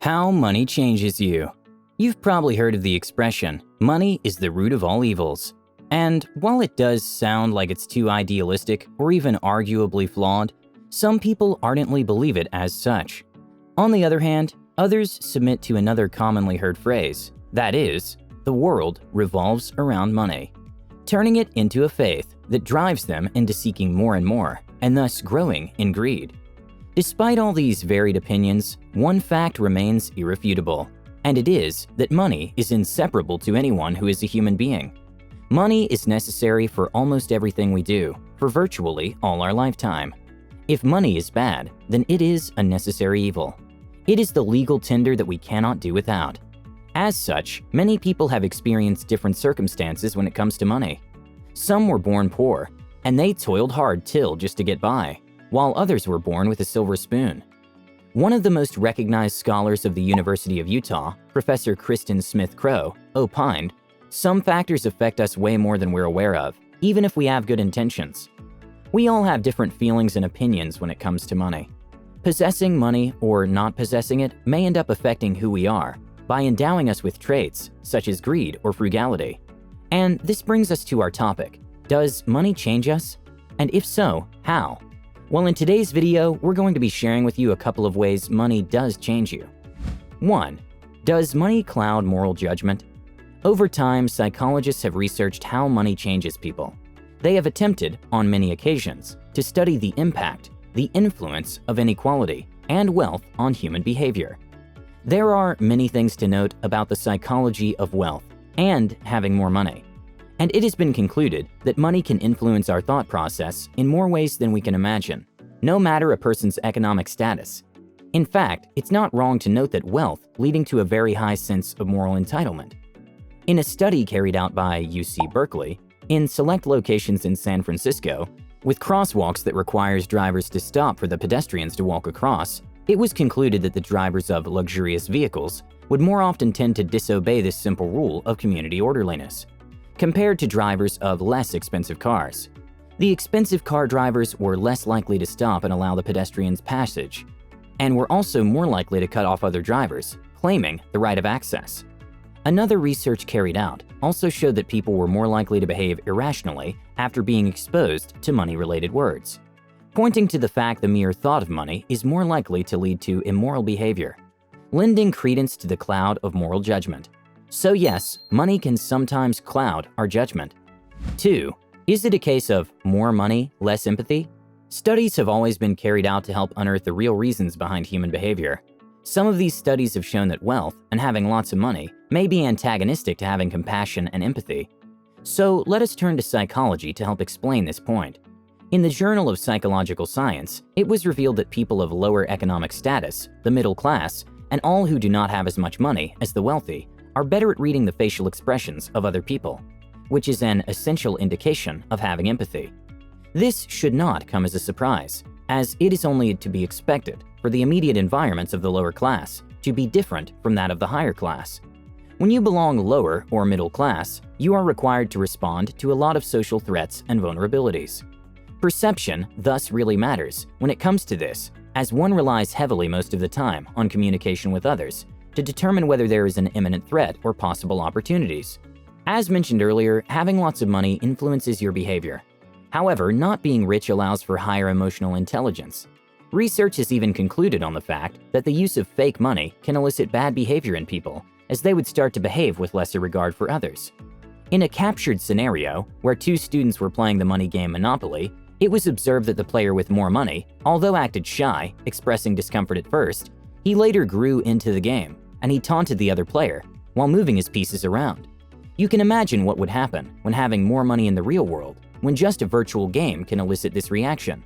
How money changes you. You've probably heard of the expression, money is the root of all evils. And while it does sound like it's too idealistic or even arguably flawed, some people ardently believe it as such. On the other hand, others submit to another commonly heard phrase, that is, the world revolves around money, turning it into a faith that drives them into seeking more and more, and thus growing in greed. Despite all these varied opinions, one fact remains irrefutable, and it is that money is inseparable to anyone who is a human being. Money is necessary for almost everything we do, for virtually all our lifetime. If money is bad, then it is a necessary evil. It is the legal tender that we cannot do without. As such, many people have experienced different circumstances when it comes to money. Some were born poor, and they toiled hard just to get by, while others were born with a silver spoon. One of the most recognized scholars of the University of Utah, Professor Kristen Smith Crow, opined, "Some factors affect us way more than we're aware of, even if we have good intentions." We all have different feelings and opinions when it comes to money. Possessing money or not possessing it may end up affecting who we are by endowing us with traits such as greed or frugality. And this brings us to our topic. Does money change us? And if so, how? Well, in today's video, we're going to be sharing with you a couple of ways money does change you. 1. Does money cloud moral judgment? Over time, psychologists have researched how money changes people. They have attempted, on many occasions, to study the impact, the influence of inequality and wealth on human behavior. There are many things to note about the psychology of wealth and having more money. And it has been concluded that money can influence our thought process in more ways than we can imagine, no matter a person's economic status. In fact, it's not wrong to note that wealth leading to a very high sense of moral entitlement. In a study carried out by UC Berkeley, in select locations in San Francisco, with crosswalks that requires drivers to stop for the pedestrians to walk across, it was concluded that the drivers of luxurious vehicles would more often tend to disobey this simple rule of community orderliness, compared to drivers of less expensive cars. The expensive car drivers were less likely to stop and allow the pedestrians passage, and were also more likely to cut off other drivers, claiming the right of access. Another research carried out also showed that people were more likely to behave irrationally after being exposed to money-related words, pointing to the fact the mere thought of money is more likely to lead to immoral behavior, lending credence to the cloud of moral judgment. So yes, money can sometimes cloud our judgment. 2. Is it a case of more money, less empathy? Studies have always been carried out to help unearth the real reasons behind human behavior. Some of these studies have shown that wealth and having lots of money may be antagonistic to having compassion and empathy. So let us turn to psychology to help explain this point. In the Journal of Psychological Science, it was revealed that people of lower economic status, the middle class, and all who do not have as much money as the wealthy are better at reading the facial expressions of other people, which is an essential indication of having empathy. This should not come as a surprise, as it is only to be expected for the immediate environments of the lower class to be different from that of the higher class. When you belong lower or middle class, you are required to respond to a lot of social threats and vulnerabilities. Perception thus really matters when it comes to this, as one relies heavily most of the time on communication with others to determine whether there is an imminent threat or possible opportunities. As mentioned earlier, having lots of money influences your behavior. However, not being rich allows for higher emotional intelligence. Research has even concluded on the fact that the use of fake money can elicit bad behavior in people, as they would start to behave with lesser regard for others. In a captured scenario where two students were playing the money game Monopoly, it was observed that the player with more money, although acted shy, expressing discomfort at first, he later grew into the game, and he taunted the other player while moving his pieces around. You can imagine what would happen when having more money in the real world, when just a virtual game can elicit this reaction.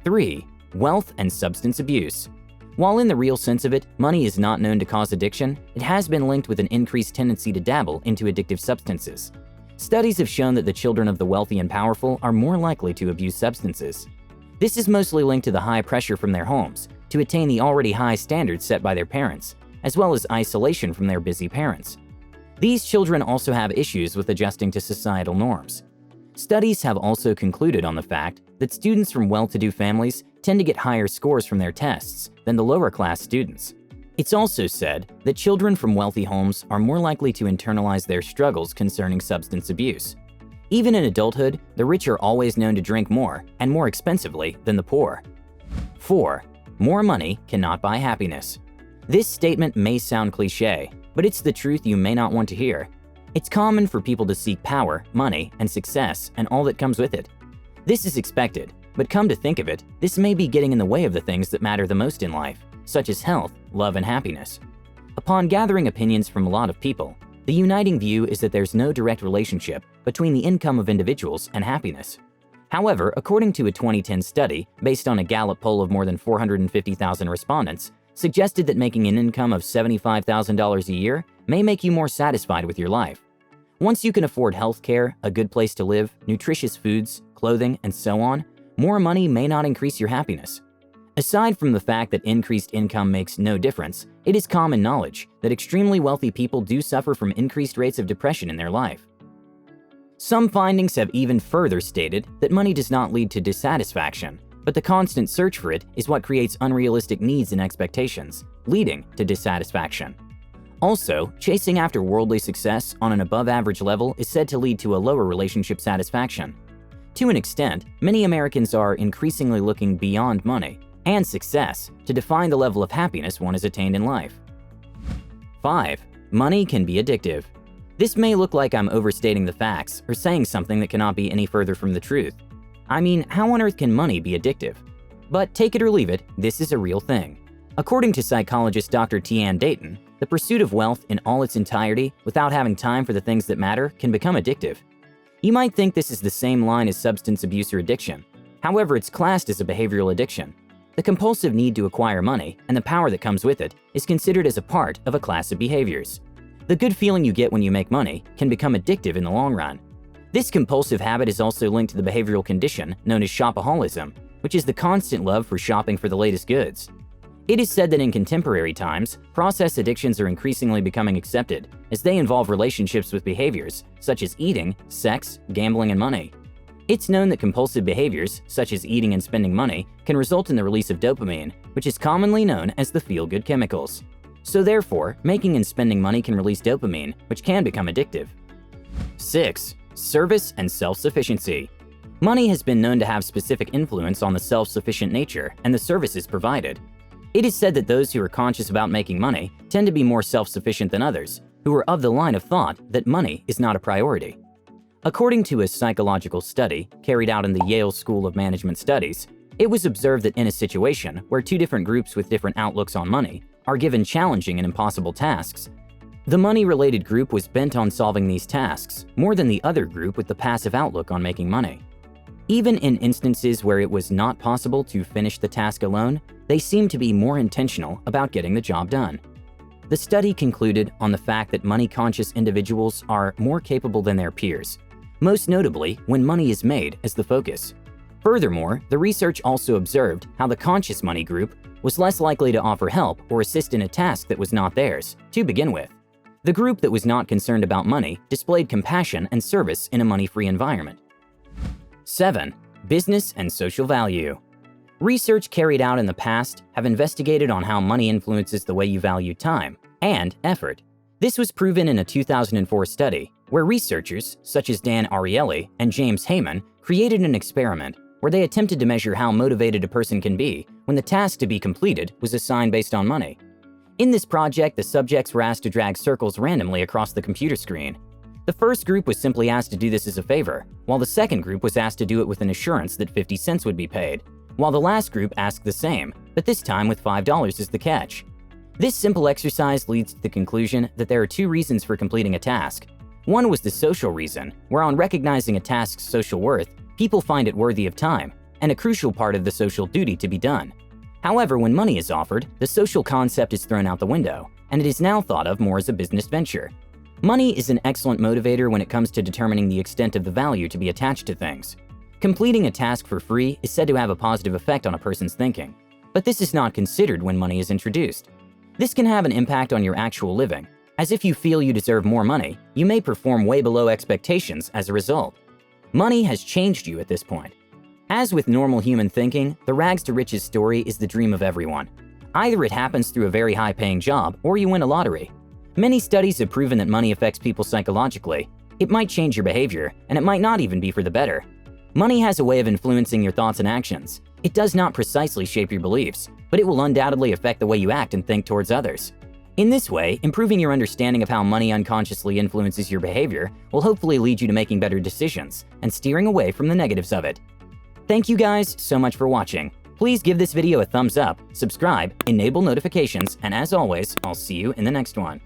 3. Wealth and substance abuse. While in the real sense of it, money is not known to cause addiction, it has been linked with an increased tendency to dabble into addictive substances. Studies have shown that the children of the wealthy and powerful are more likely to abuse substances. This is mostly linked to the high pressure from their homes to attain the already high standards set by their parents, as well as isolation from their busy parents. These children also have issues with adjusting to societal norms. Studies have also concluded on the fact that students from well-to-do families tend to get higher scores from their tests than the lower-class students. It's also said that children from wealthy homes are more likely to internalize their struggles concerning substance abuse. Even in adulthood, the rich are always known to drink more and more expensively than the poor. 4. More money cannot buy happiness. This statement may sound cliché, but it's the truth you may not want to hear. It's common for people to seek power, money, and success, and all that comes with it. This is expected, but come to think of it, this may be getting in the way of the things that matter the most in life, such as health, love, and happiness. Upon gathering opinions from a lot of people, the uniting view is that there's no direct relationship between the income of individuals and happiness. However, according to a 2010 study based on a Gallup poll of more than 450,000 respondents, suggested that making an income of $75,000 a year may make you more satisfied with your life. Once you can afford health care, a good place to live, nutritious foods, clothing, and so on, more money may not increase your happiness. Aside from the fact that increased income makes no difference, it is common knowledge that extremely wealthy people do suffer from increased rates of depression in their life. Some findings have even further stated that money does not lead to dissatisfaction, but the constant search for it is what creates unrealistic needs and expectations, leading to dissatisfaction. Also, chasing after worldly success on an above-average level is said to lead to a lower relationship satisfaction. To an extent, many Americans are increasingly looking beyond money and success to define the level of happiness one has attained in life. 5. Money can be addictive. This may look like I'm overstating the facts or saying something that cannot be any further from the truth. I mean, how on earth can money be addictive? But take it or leave it, this is a real thing. According to psychologist Dr. Tian Dayton, the pursuit of wealth in all its entirety without having time for the things that matter can become addictive. You might think this is the same line as substance abuse or addiction. However, it's classed as a behavioral addiction. The compulsive need to acquire money and the power that comes with it is considered as a part of a class of behaviors. The good feeling you get when you make money can become addictive in the long run. This compulsive habit is also linked to the behavioral condition known as shopaholism, which is the constant love for shopping for the latest goods. It is said that in contemporary times, process addictions are increasingly becoming accepted as they involve relationships with behaviors such as eating, sex, gambling, and money. It's known that compulsive behaviors, such as eating and spending money, can result in the release of dopamine, which is commonly known as the feel-good chemicals. So therefore, making and spending money can release dopamine, which can become addictive. 6. Service and self-sufficiency. Money has been known to have specific influence on the self-sufficient nature and the services provided. It is said that those who are conscious about making money tend to be more self-sufficient than others, who are of the line of thought that money is not a priority. According to a psychological study carried out in the Yale School of Management Studies, it was observed that in a situation where two different groups with different outlooks on money are given challenging and impossible tasks, the money-related group was bent on solving these tasks more than the other group with the passive outlook on making money. Even in instances where it was not possible to finish the task alone, they seemed to be more intentional about getting the job done. The study concluded on the fact that money-conscious individuals are more capable than their peers, most notably when money is made as the focus. Furthermore, the research also observed how the conscious money group was less likely to offer help or assist in a task that was not theirs to begin with. The group that was not concerned about money displayed compassion and service in a money-free environment. 7. Business and social value. Research carried out in the past have investigated on how money influences the way you value time and effort. This was proven in a 2004 study where researchers such as Dan Ariely and James Heyman created an experiment where they attempted to measure how motivated a person can be when the task to be completed was assigned based on money. In this project, the subjects were asked to drag circles randomly across the computer screen. The first group was simply asked to do this as a favor, while the second group was asked to do it with an assurance that 50 cents would be paid, while the last group asked the same, but this time with $5 as the catch. This simple exercise leads to the conclusion that there are two reasons for completing a task. One was the social reason, where on recognizing a task's social worth, people find it worthy of time, and a crucial part of the social duty to be done. However, when money is offered, the social concept is thrown out the window, and it is now thought of more as a business venture. Money is an excellent motivator when it comes to determining the extent of the value to be attached to things. Completing a task for free is said to have a positive effect on a person's thinking, but this is not considered when money is introduced. This can have an impact on your actual living, as if you feel you deserve more money, you may perform way below expectations as a result. Money has changed you at this point. As with normal human thinking, the rags to riches story is the dream of everyone. Either it happens through a very high-paying job or you win a lottery. Many studies have proven that money affects people psychologically. It might change your behavior, and it might not even be for the better. Money has a way of influencing your thoughts and actions. It does not precisely shape your beliefs, but it will undoubtedly affect the way you act and think towards others. In this way, improving your understanding of how money unconsciously influences your behavior will hopefully lead you to making better decisions and steering away from the negatives of it. Thank you guys so much for watching. Please give this video a thumbs up, subscribe, enable notifications, and as always, I'll see you in the next one.